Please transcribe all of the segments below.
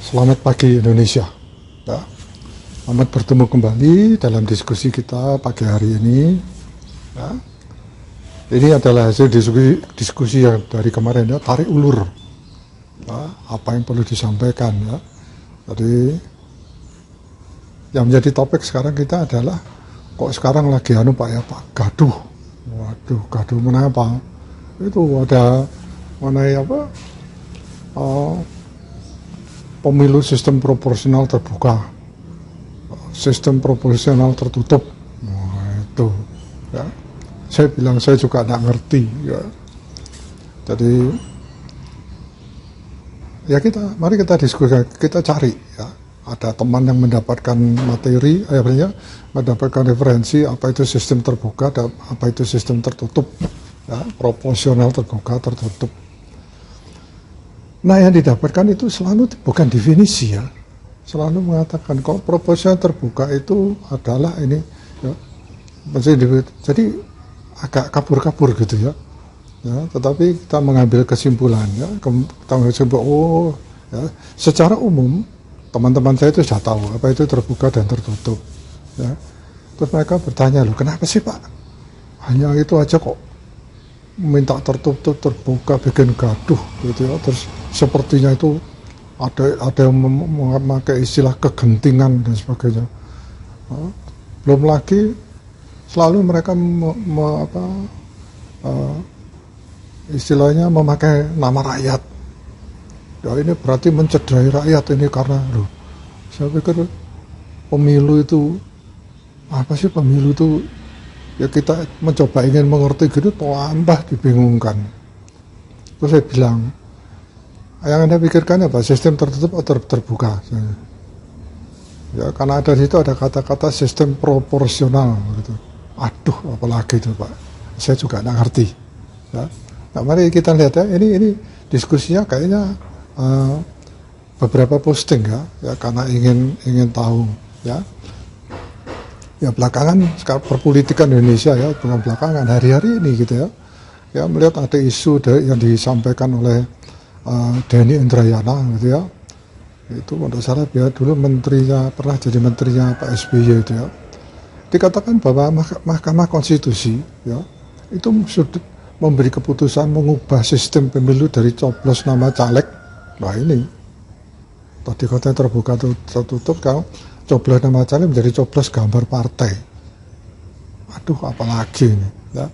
Selamat pagi Indonesia. Ya. Selamat bertemu kembali dalam diskusi kita pagi hari ini. Ya. Ini adalah hasil diskusi yang dari kemarin ya, tarik ulur. Ya, apa yang perlu disampaikan ya. Jadi yang menjadi topik sekarang kita adalah kok sekarang lagi Pak gaduh. Waduh, gaduh kenapa? Itu ada mengenai pemilu sistem proporsional terbuka, sistem proporsional tertutup. Nah, itu ya. Saya bilang saya juga tidak ngerti ya. Jadi ya mari kita diskusi, kita cari ya. Ada teman yang mendapatkan materi, mendapatkan referensi apa itu sistem terbuka dan apa itu sistem tertutup ya, proporsional terbuka tertutup. Nah, yang didapatkan itu selalu bukan definisi ya. Selalu mengatakan kok proporsional terbuka itu adalah ini ya. Jadi agak kabur-kabur gitu ya. Ya, tetapi kita mengambil kesimpulan ya. Kita mengambil kesimpulan, ya, secara umum teman-teman saya itu sudah tahu apa itu terbuka dan tertutup. Ya. Terus mereka bertanya, loh kenapa sih Pak? Hanya itu aja kok minta tertutup terbuka bikin gaduh gitu ya. Terus sepertinya itu ada yang memakai istilah kegentingan dan sebagainya. Belum lagi selalu mereka istilahnya memakai nama rakyat. Ya ini berarti mencederai rakyat ini karena saya pikir pemilu itu apa sih pemilu itu ya kita mencoba ingin mengerti gitu tambah dibingungkan. Terus saya bilang yang Anda pikirkan apa sistem tertutup atau terbuka? Ya karena ada di situ ada kata-kata sistem proporsional gitu. Aduh apalagi itu Pak. Saya juga tidak ngerti. Ya. Nah mari kita lihat ya ini diskusinya kayaknya beberapa posting ya karena ingin tahu ya belakangan sekarang perpolitikan Indonesia ya bukan belakangan hari-hari ini gitu ya melihat ada isu yang disampaikan oleh Denny Indrayana gitu ya itu menurut saya dia dulu pernah jadi menterinya Pak SBY itu ya dikatakan bahwa Mahkamah Konstitusi ya itu sudah memberi keputusan mengubah sistem pemilu dari coblos nama caleg. Nah ini tadi katanya terbuka tertutup kalau coblos nama caleg menjadi coblos gambar partai. Aduh apalagi ini ya.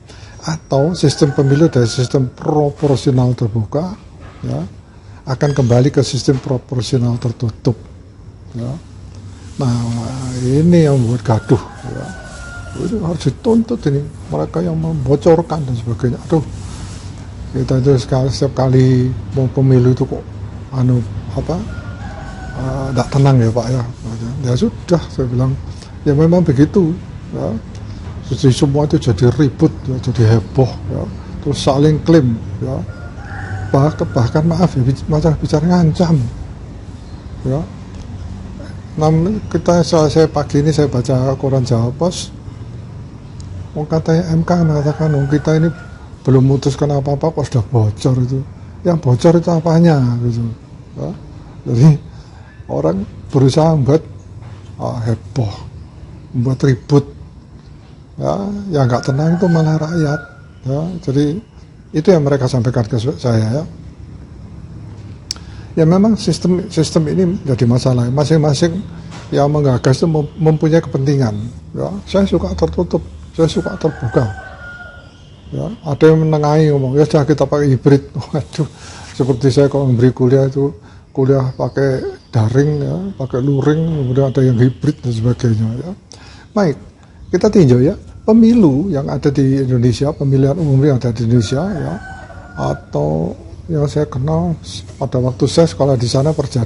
Atau sistem pemilu dari sistem proporsional terbuka ya akan kembali ke sistem proporsional tertutup ya. Nah ini yang membuat gaduh ya. Itu harus dituntut ini mereka yang membocorkan dan sebagainya. Aduh kita itu setiap kali mau pemilu itu kok tidak tenang ya Pak ya sudah saya bilang ya memang begitu ya. Jadi semua itu jadi ribut ya, jadi heboh ya. Terus saling klaim ya bahkan maaf ya masalah bicara ngancam ya. Saya pagi ini saya baca koran Jawa Pos katanya MK mengatakan kita ini belum memutuskan apa-apa kok sudah bocor itu. Yang bocor itu apanya gitu ya. Jadi orang berusaha membuat heboh, membuat ribut ya, yang nggak tenang itu malah rakyat ya. Jadi itu yang mereka sampaikan ke saya ya memang sistem ini jadi masalah masing-masing yang menggagas itu mempunyai kepentingan ya. Saya suka tertutup, saya suka terbuka ya. Ada yang menengahi ngomong ya sudah kita pakai hibrid. Waduh seperti saya kalau memberi kuliah pakai daring ya, pakai luring, kemudian ada yang hibrid dan sebagainya ya. Baik, kita tinjau ya pemilu yang ada di Indonesia, pemilihan umum yang ada di Indonesia ya, atau yang saya kenal pada waktu saya sekolah di sana pernah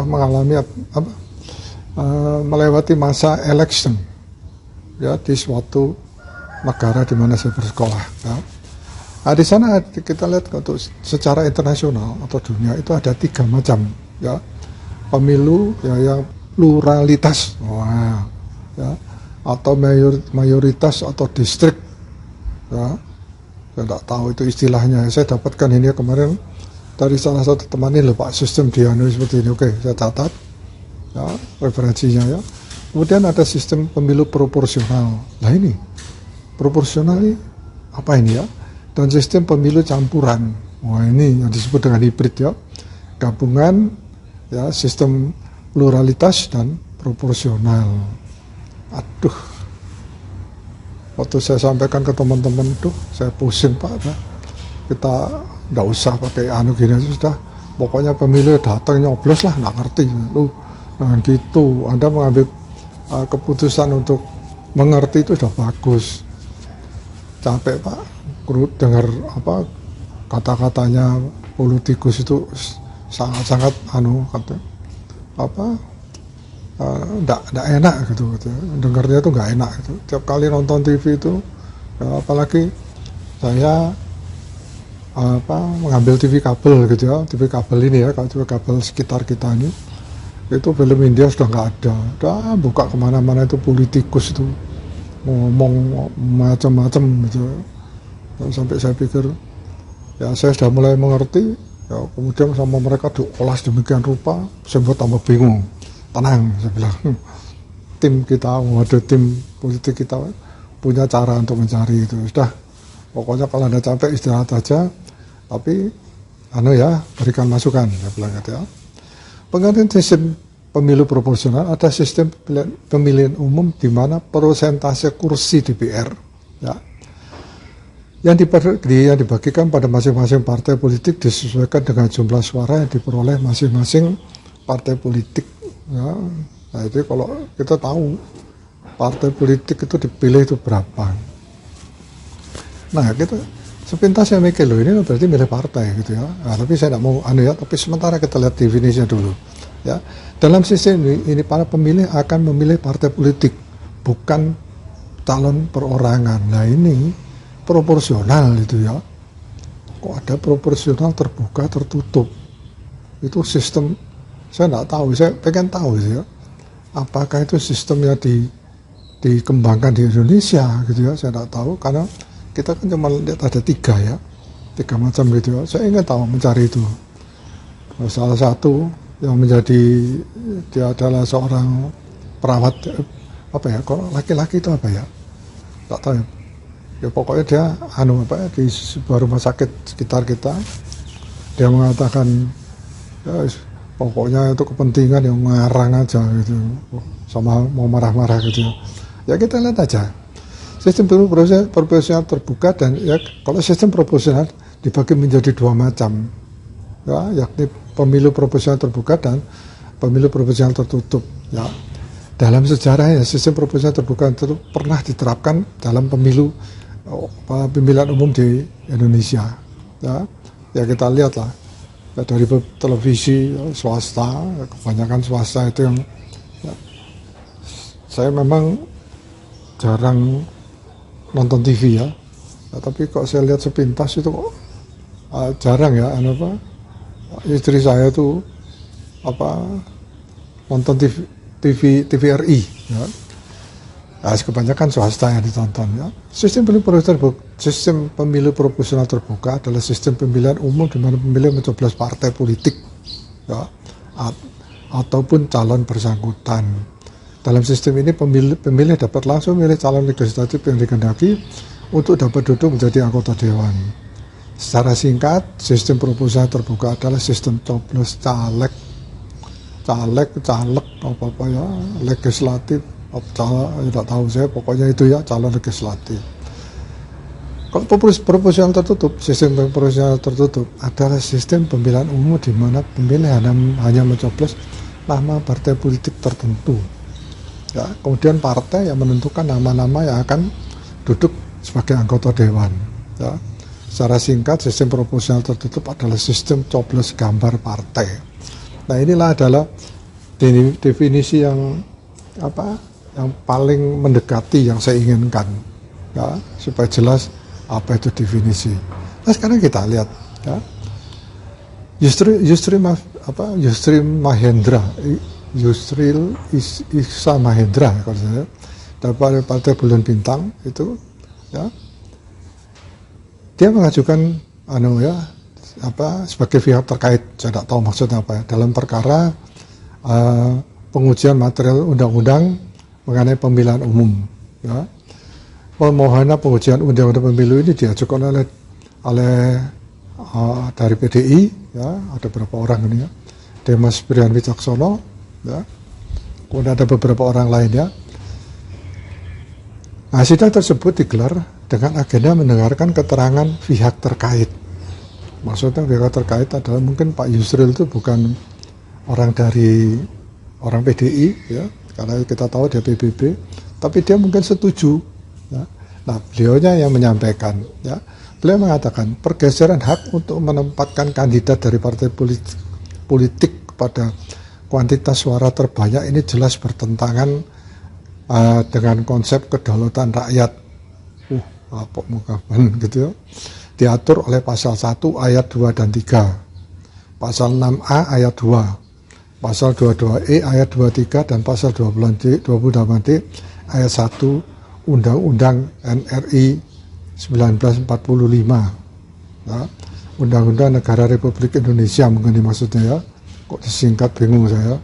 mengalami melewati masa election ya di suatu negara di mana saya bersekolah ya. Nah, di sana kita lihat untuk secara internasional atau dunia itu ada 3 macam ya pemilu ya yang pluralitas ya atau mayoritas atau distrik ya saya tidak tahu itu istilahnya saya dapatkan ini kemarin dari salah satu teman ini loh Pak, sistem dianu seperti ini. Oke, saya catat ya referensinya ya. Kemudian ada sistem pemilu proporsional. Nah ini proporsional ini apa ini ya? Dan sistem pemilu campuran. Wah ini yang disebut dengan hibrid ya. Gabungan ya sistem pluralitas dan proporsional. Aduh, waktu saya sampaikan ke teman-teman tuh, saya pusing Pak. Nah, kita nggak usah pakai anu gini sudah. Pokoknya pemilu datang nyoblos lah, nggak ngerti. Nah gitu, Anda mengambil keputusan untuk mengerti itu sudah bagus. Capek Pak, dengar apa kata-katanya politikus itu sangat-sangat kata apa nggak enak gitu, dengarnya itu nggak enak gitu. Tiap kali nonton TV itu ya, apalagi saya mengambil TV kabel gitu ya, TV kabel ini ya, kalau TV kabel sekitar kita ini itu film India sudah nggak ada, udah buka kemana-mana itu politikus itu ngomong macam-macam gitu. Sampai saya pikir ya saya sudah mulai mengerti ya, kemudian sama mereka diolah demikian rupa, saya buat tambah bingung. Tenang, saya bilang tim kita, ada tim politik kita punya cara untuk mencari itu. Sudah, pokoknya kalau Anda capek istirahat aja, tapi berikan masukan, saya bilang gitu ya. Penggantian sistem pemilu proporsional, ada sistem pemilihan umum di mana persentase kursi DPR ya, yang dibagikan pada masing-masing partai politik disesuaikan dengan jumlah suara yang diperoleh masing-masing partai politik ya. Nah itu kalau kita tahu partai politik itu dipilih itu berapa, nah kita sepintas saya mikir loh ini berarti milih partai gitu ya. Nah, tapi saya tidak mau tapi sementara kita lihat definisinya dulu ya. Dalam sistem ini para pemilih akan memilih partai politik, bukan calon perorangan. Nah ini proporsional itu ya. Kok ada proporsional terbuka tertutup? Itu sistem saya tidak tahu, saya pengen tahu ya. Apakah itu sistemnya dikembangkan di Indonesia gitu ya? Saya tidak tahu karena kita kan cuma lihat ada tiga macam gitu ya. Saya ingin tahu mencari itu. Salah satu yang menjadi dia adalah seorang perawat kalau laki-laki itu apa ya? Tak tahu ya. Ya pokoknya dia di sebuah rumah sakit sekitar kita. Dia mengatakan ya, pokoknya itu kepentingan yang ngarang aja gitu, sama mau marah-marah gitu. Ya kita lihat aja. Sistem pemilu proporsional terbuka dan ya kalau sistem proporsional dibagi menjadi dua macam, ya, yakni pemilu proporsional terbuka dan pemilu proporsional tertutup. Ya, dalam sejarah ya sistem proporsional terbuka itu pernah diterapkan dalam pemilihan umum di Indonesia. Ya kita lihatlah ya, dari televisi swasta, kebanyakan swasta itu yang ya, saya memang jarang nonton TV ya, tapi kok saya lihat sepintas itu kok jarang ya, istri saya tuh nonton TV TVRI ya. Nah, kebanyakan swasta yang ditonton ya. Sistem pemilu proporsional terbuka adalah sistem pemilihan umum di mana pemilih mencoblos partai politik ya, ataupun calon bersangkutan. Dalam sistem ini pemilih dapat langsung memilih calon legislatif yang dikehendaki untuk dapat duduk menjadi anggota dewan. Secara singkat, sistem proporsional terbuka adalah sistem coblos caleg, legislatif, tidak tahu saya, pokoknya itu ya calon legislatif. Kalau proporsional tertutup, sistem proporsional tertutup adalah sistem pemilihan umum di mana pemilih hanya mencoblos nama partai politik tertentu. Ya, kemudian partai yang menentukan nama-nama yang akan duduk sebagai anggota dewan. Ya. Secara singkat, sistem proporsional tertutup adalah sistem coblos gambar partai. Nah inilah adalah definisi yang paling mendekati yang saya inginkan, ya, supaya jelas apa itu definisi. Nah sekarang kita lihat, ya, Yusril Iza Mahendra kalau saya dari Partai Bulan Bintang itu, ya, dia mengajukan sebagai pihak terkait, saya tidak tahu maksudnya apa ya, dalam perkara pengujian material undang-undang mengenai pemilihan umum. Ya. Permohonan pengujian undang-undang pemilu ini diajukan oleh dari PDI, ya, ada beberapa orang ini ya, Demas Brian Wicaksono, ya, kemudian ada beberapa orang lainnya. Nah, sidang tersebut digelar dengan agenda mendengarkan keterangan pihak terkait. Maksudnya pihak terkait adalah mungkin Pak Yusril itu bukan orang PDI, ya, karena kita tahu dia PBB, tapi dia mungkin setuju. Ya. Nah, beliaunya yang menyampaikan, ya, beliau mengatakan pergeseran hak untuk menempatkan kandidat dari partai politik pada kuantitas suara terbanyak ini jelas bertentangan dengan konsep kedaulatan rakyat. Apa mukaban gitu ya. Diatur oleh pasal 1 ayat 2 dan 3. Pasal 6A ayat 2. Pasal 22E ayat 23 dan pasal 28D ayat 1 Undang-Undang NRI 1945. Nah, Undang-Undang Negara Republik Indonesia mungkin maksudnya ya. Kok disingkat bingung saya.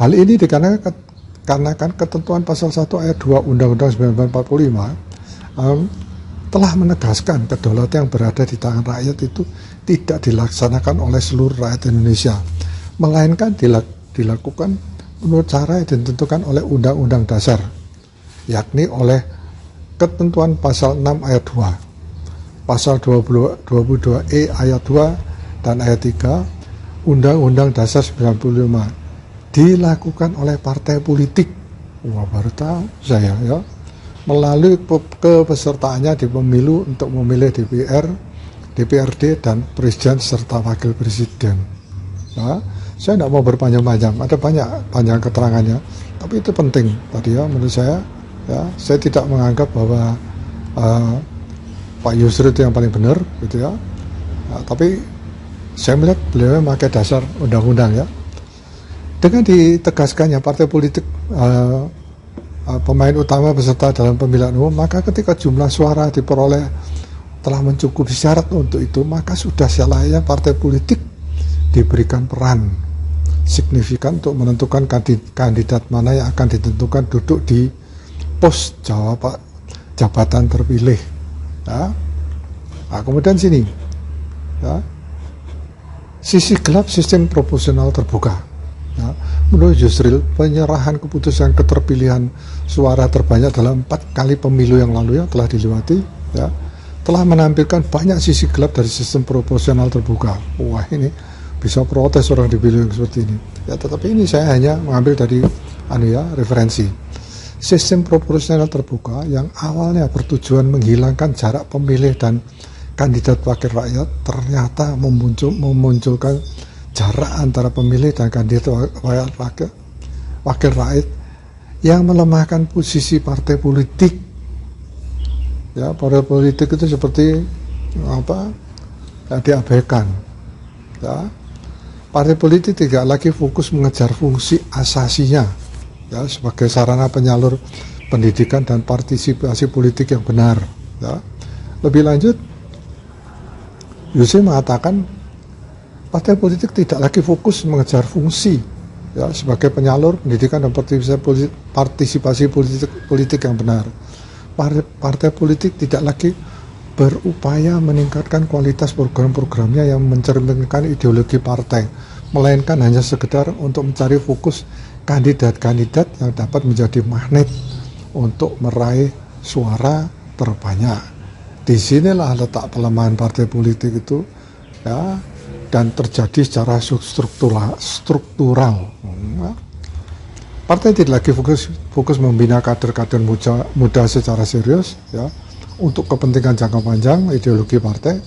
Hal ini dikarenakan ketentuan pasal 1 ayat 2 Undang-Undang 1945 telah menegaskan kedaulatan yang berada di tangan rakyat itu tidak dilaksanakan oleh seluruh rakyat Indonesia, melainkan dilakukan menurut cara yang ditentukan oleh Undang-Undang Dasar, yakni oleh ketentuan pasal 6 ayat 2, pasal 22E ayat 2 dan ayat 3 Undang-Undang Dasar 95 dilakukan oleh partai politik. Wah, baru tahu saya ya. Melalui kepesertaannya di pemilu untuk memilih DPR, DPRD dan presiden serta wakil presiden. Nah, saya tidak mau berpanjang-panjang, ada banyak keterangannya, tapi itu penting tadi ya menurut saya. Ya, saya tidak menganggap bahwa Pak Yusril itu yang paling benar, gitu ya. Nah, tapi saya melihat beliau memakai dasar undang-undang ya. Dengan ditegaskannya partai politik pemain utama peserta dalam pemilihan umum, maka ketika jumlah suara diperoleh telah mencukupi syarat untuk itu, maka sudah selayaknya partai politik diberikan peran signifikan untuk menentukan kandidat mana yang akan ditentukan duduk di pos jabatan terpilih. Ya. Nah, kemudian sini, ya, sisi gelap sistem proporsional terbuka. Ya, menurut Yusril, penyerahan keputusan keterpilihan suara terbanyak dalam 4 kali pemilu yang lalu yang telah dilewati, ya, telah menampilkan banyak sisi gelap dari sistem proporsional terbuka. Wah, ini bisa protes orang dipilih seperti ini. Ya, tetapi ini saya hanya mengambil dari referensi. Sistem proporsional terbuka yang awalnya bertujuan menghilangkan jarak pemilih dan kandidat wakil rakyat ternyata memunculkan jarak antara pemilih dan kandidat wakil rakyat yang melemahkan posisi partai politik. Ya, partai politik itu seperti diabaikan. Ya, partai politik tidak lagi fokus mengejar fungsi asasinya, ya, sebagai sarana penyalur pendidikan dan partisipasi politik yang benar. Ya. Lebih lanjut, Yusril mengatakan partai politik tidak lagi fokus mengejar fungsi, ya, sebagai penyalur pendidikan dan partisipasi politik yang benar. Partai politik tidak lagi berupaya meningkatkan kualitas program-programnya yang mencerminkan ideologi partai, melainkan hanya sekedar untuk mencari fokus kandidat-kandidat yang dapat menjadi magnet untuk meraih suara terbanyak. Disinilah letak pelemahan partai politik itu, ya, dan terjadi secara struktural. Partai tidak lagi fokus membina kader-kader muda secara serius, ya, untuk kepentingan jangka panjang ideologi partai,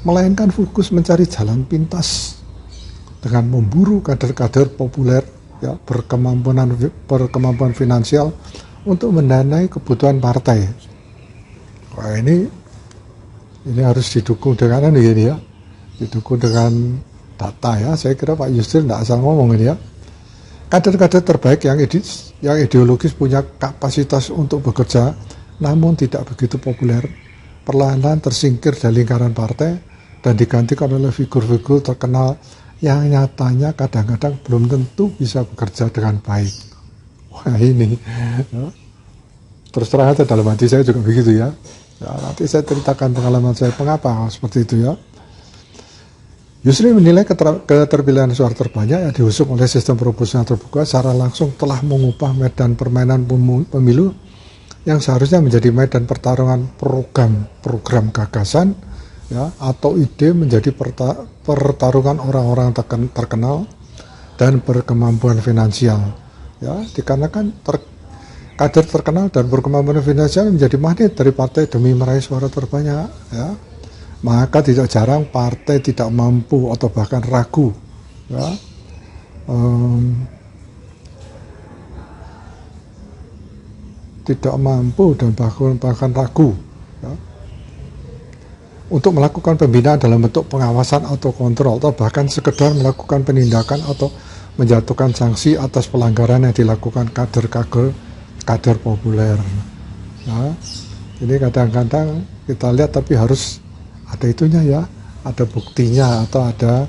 melainkan fokus mencari jalan pintas dengan memburu kader-kader populer, ya, berkemampuan finansial untuk mendanai kebutuhan partai. Wah, ini harus didukung dengan ini ya, didukung dengan data ya. Saya kira Pak Yusril tidak asal ngomong ini ya. Kader-kader terbaik yang ideologis punya kapasitas untuk bekerja namun tidak begitu populer, perlahan-lahan tersingkir dari lingkaran partai, dan digantikan oleh figur-figur terkenal yang nyatanya kadang-kadang belum tentu bisa bekerja dengan baik. Wah ini, ya. Terus terang aja dalam hati saya juga begitu ya. Ya, nanti saya ceritakan pengalaman saya mengapa seperti itu ya. Yusril menilai keterpilihan suara terbanyak yang diusung oleh sistem proporsional terbuka secara langsung telah mengubah medan permainan pemilu yang seharusnya menjadi medan pertarungan program gagasan ya, atau ide menjadi pertarungan orang-orang terkenal dan berkemampuan finansial ya, dikarenakan kader terkenal dan berkemampuan finansial menjadi magnet dari partai demi meraih suara terbanyak ya. Maka tidak jarang partai tidak mampu atau bahkan ragu ya, tidak mampu dan bahkan ragu ya, untuk melakukan pembinaan dalam bentuk pengawasan atau kontrol, atau bahkan sekedar melakukan penindakan atau menjatuhkan sanksi atas pelanggaran yang dilakukan kader populer ya. Ini kadang-kadang kita lihat tapi harus ada itunya ya, ada buktinya atau ada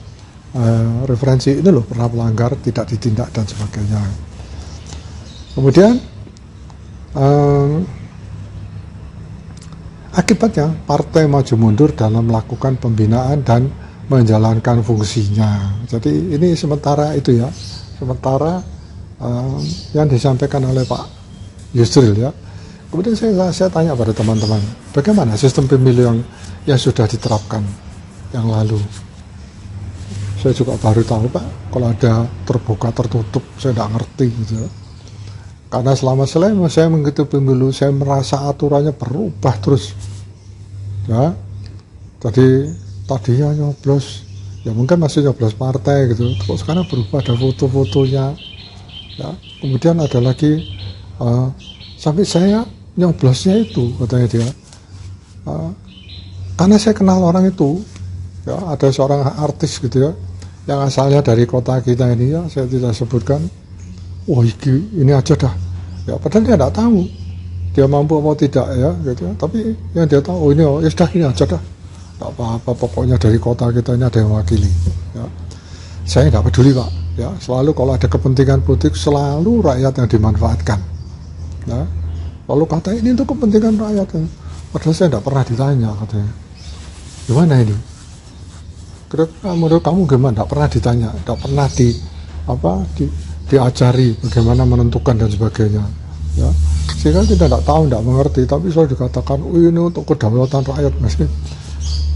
referensi ini loh pernah melanggar, tidak ditindak dan sebagainya. Kemudian akibatnya partai maju mundur dalam melakukan pembinaan dan menjalankan fungsinya. Jadi ini sementara itu ya, sementara yang disampaikan oleh Pak Yusril ya. Kemudian saya tanya pada teman-teman, bagaimana sistem pemilu yang sudah diterapkan yang lalu? Saya juga baru tahu Pak, kalau ada terbuka tertutup saya tidak ngerti gitu. Karena selama saya mengikuti pemilu, saya merasa aturannya berubah terus. Ya, jadi tadinya nyoblos, ya mungkin masih nyoblos partai gitu. Terus sekarang berubah, ada foto-fotonya. Ya, kemudian ada lagi sampai saya nyoblosnya itu katanya dia. Karena saya kenal orang itu, ya ada seorang artis gitu ya, yang asalnya dari kota kita ini ya, saya tidak sebutkan. Wah ini aja dah, ya padahal dia tidak tahu dia mampu apa tidak ya, gitu ya. Tapi yang dia tahu ini, ya sudah ini aja dah, tidak apa-apa, pokoknya dari kota kita ini ada yang wakili. Ya. Saya tidak peduli Pak, ya selalu kalau ada kepentingan politik selalu rakyat yang dimanfaatkan. Ya. Lalu kata ini untuk kepentingan rakyat, padahal saya tidak pernah ditanya katanya. Gimana ini? Kira-kira menurut kamu gimana? Tidak pernah ditanya, tidak pernah diajari bagaimana menentukan dan sebagainya. Ya, sehingga kita tidak tahu, tidak mengerti, tapi selalu dikatakan, ini untuk kedaulatan rakyat, masih.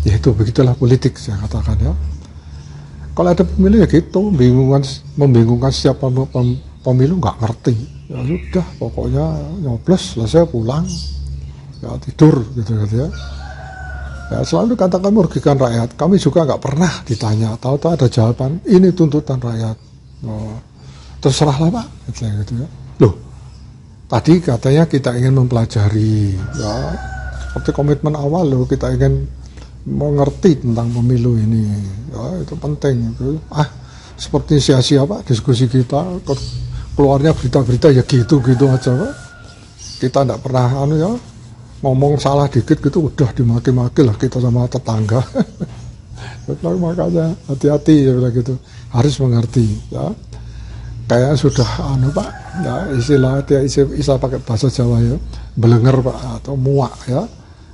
Ya itu begitulah politik saya katakan ya. Kalau ada pemilu ya gitu, membingungkan setiap pemilu nggak ngerti. Ya sudah, pokoknya nyoblos, selesai pulang, ya tidur gitu ya. Ya, selalu katakan merugikan rakyat. Kami juga nggak pernah ditanya. Tahu-tahu ada jawaban, ini tuntutan rakyat. Oh, terserahlah Pak, gitu ya. Loh, tadi katanya kita ingin mempelajari, ya, seperti komitmen awal loh, kita ingin mengerti tentang pemilu ini. Ya, itu penting. Itu. Seperti sia-sia Pak diskusi kita, keluarnya berita-berita ya gitu-gitu aja Pak. Kita tidak pernah ya, ngomong salah dikit gitu udah dimaki-maki lah kita sama tetangga. Makanya hati-hati ya bilang gitu, harus mengerti ya. Kayak sudah Pak ya, istilah pakai bahasa Jawa ya, belenger Pak atau muak ya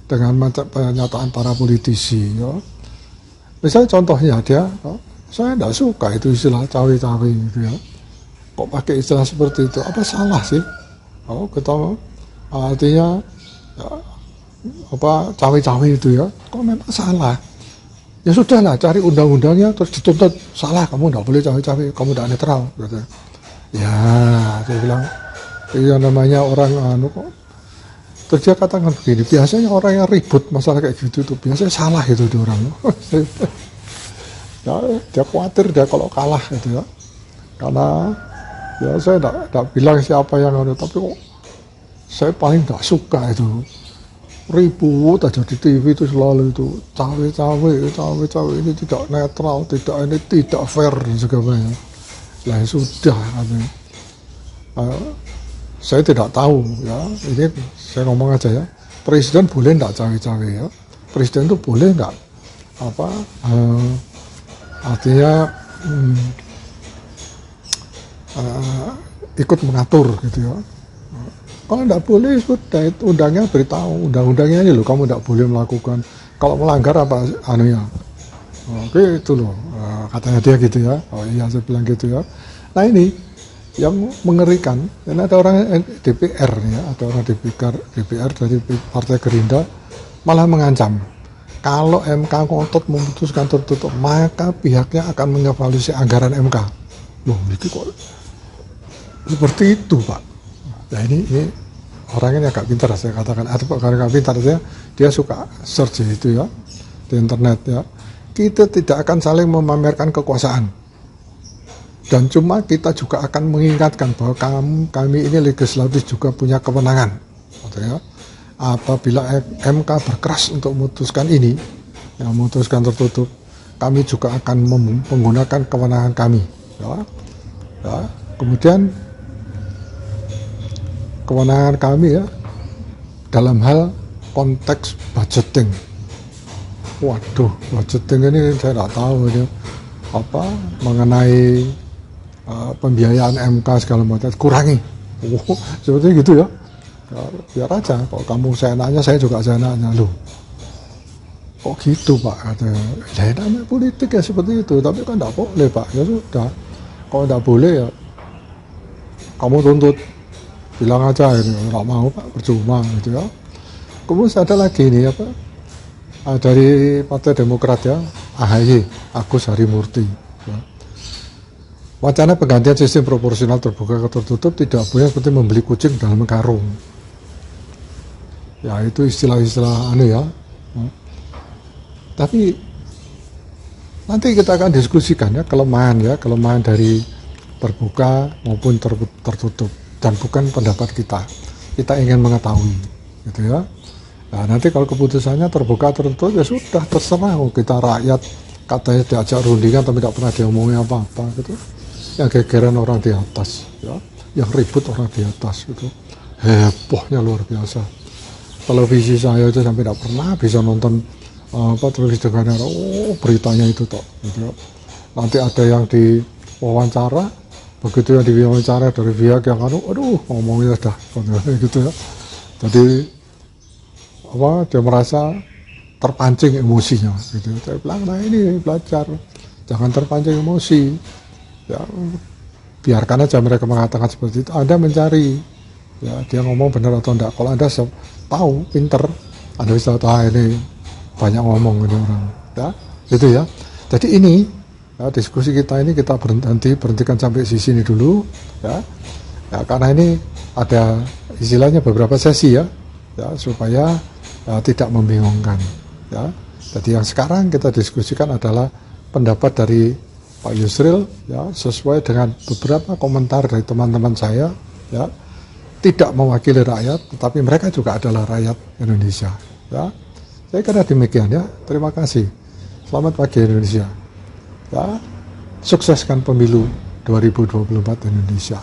dengan pernyataan para politisi ya. Misalnya contohnya dia, saya tidak suka itu istilah cawe-cawe gitu ya. Kok pakai istilah seperti itu? Apa salah sih? Kita artinya ya, cawe-cawe itu ya, kok memang salah? Ya sudahlah, cari undang-undangnya terus dituntut salah, kamu tidak boleh cawe-cawe, kamu tidak netral gitu. Ya dia bilang iya namanya orang kok. Terus dia katakan begini, biasanya orang yang ribut masalah kayak gitu itu biasanya salah itu di orang. Ya, dia khawatir dia kalau kalah gitu ya, karena ya saya tidak bilang siapa yang tapi kok saya paling tidak suka itu ribut aja di TV itu selalu itu cawe-cawe ini tidak netral, ini tidak fair dan sebagainya. Lah sudah, saya tidak tahu ya, ini saya ngomong aja ya, presiden boleh tidak cawe-cawe ya, presiden itu boleh tidak apa artinya ikut mengatur gitu ya. Kalau tidak boleh sudah itu undangnya beritahu, undang-undangnya ini loh kamu tidak boleh melakukan, kalau melanggar apa anunya. Oke itu loh katanya dia gitu ya. Oh iya saya bilang gitu ya. Nah ini yang mengerikan, karena ada orang DPR ya, ada orang DPR dari Partai Gerindra malah mengancam kalau MK ngotot memutuskan tertutup maka pihaknya akan mengevaluasi anggaran MK. Loh itu kok seperti itu Pak. Nah ini orangnya agak pintar, saya katakan ada orang agak pintar, dia suka search itu ya di internet ya. Kita tidak akan saling memamerkan kekuasaan, dan cuma kita juga akan mengingatkan bahwa kami ini legislatif juga punya kewenangan gitu ya. Apabila MK berkeras untuk memutuskan ini, yang memutuskan tertutup, kami juga akan menggunakan kewenangan kami ya. Ya. Kemudian kewenangan kami ya dalam hal konteks budgeting. Waduh, budgeting ini saya tidak tahu ini apa mengenai pembiayaan MK segala macam, kurangi. Seperti gitu ya. Ya biar aja, kalau kamu seenaknya saya juga seenaknya. Loh kok gitu Pak katanya. Ya namanya politik ya seperti itu, tapi kan tidak boleh Pak. Ya sudah, kalau tidak boleh ya kamu tuntut, bilang aja ini nggak mau Pak, percuma gitu ya. Kemudian ada lagi ini apa dari Partai Demokrat ya, AHY Agus Harimurti ya. Wacana penggantian sistem proporsional terbuka ke tertutup tidak boleh seperti membeli kucing dalam karung. Ya itu istilah-istilah anu ya. Tapi nanti kita akan diskusikan ya kelemahan dari terbuka maupun tertutup, dan bukan pendapat kita. Kita ingin mengetahui gitu ya. Nah, nanti kalau keputusannya terbuka tertutup ya sudah terserah, kita rakyat katanya diajak rundingan tapi tidak pernah diomongin apa-apa gitu. Yang gegeran orang di atas ya, yang ribut orang di atas gitu. Hebohnya luar biasa. Televisi saya itu sampai tidak pernah bisa nonton televisi dengan beritanya itu toh gitu. Nanti ada yang di wawancara, begitu yang diwawancara dari pihak yang ngomongnya dah gitu ya. Jadi dia merasa terpancing emosinya gitu. Saya bilang nah ini belajar, jangan terpancing emosi ya, biarkan aja mereka mengatakan seperti itu. Anda mencari ya dia ngomong benar atau enggak. Kalau Anda tahu pinter, Anda bisa tahu ini banyak ngomong ini orang ya gitu ya. Jadi ini ya, diskusi kita ini kita berhentikan sampai di sini dulu ya, karena ini ada istilahnya beberapa sesi ya supaya tidak membingungkan ya. Jadi yang sekarang kita diskusikan adalah pendapat dari Pak Yusril ya, sesuai dengan beberapa komentar dari teman-teman saya ya, tidak mewakili rakyat, tetapi mereka juga adalah rakyat Indonesia ya. Saya kira demikian ya. Terima kasih. Selamat pagi Indonesia ya. Sukseskan pemilu 2024 Indonesia.